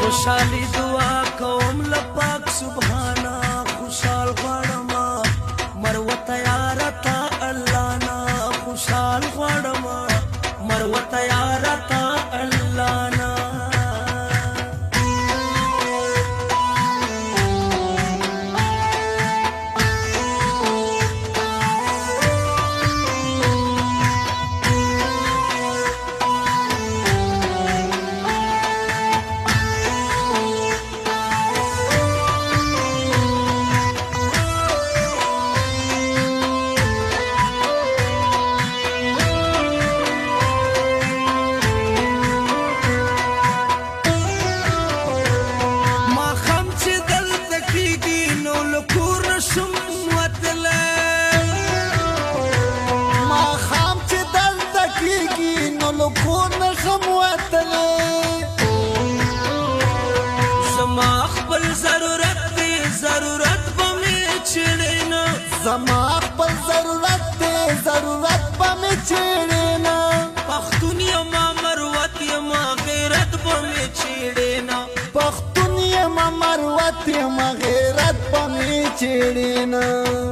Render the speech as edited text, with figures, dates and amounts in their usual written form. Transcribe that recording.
خوشحالي دعا کوم لپاک سبحانا خوشحال غواړم مروه تیار تا الله نا خوشحال غواړم مروه تیار تا الله نا زما خپل ضرورت دی ضرورت به مې چېړې نه پښتون یما مروت یما غیرت به مې چېړې نه پښتون یما مروت یما غیرت به مې چېړې نه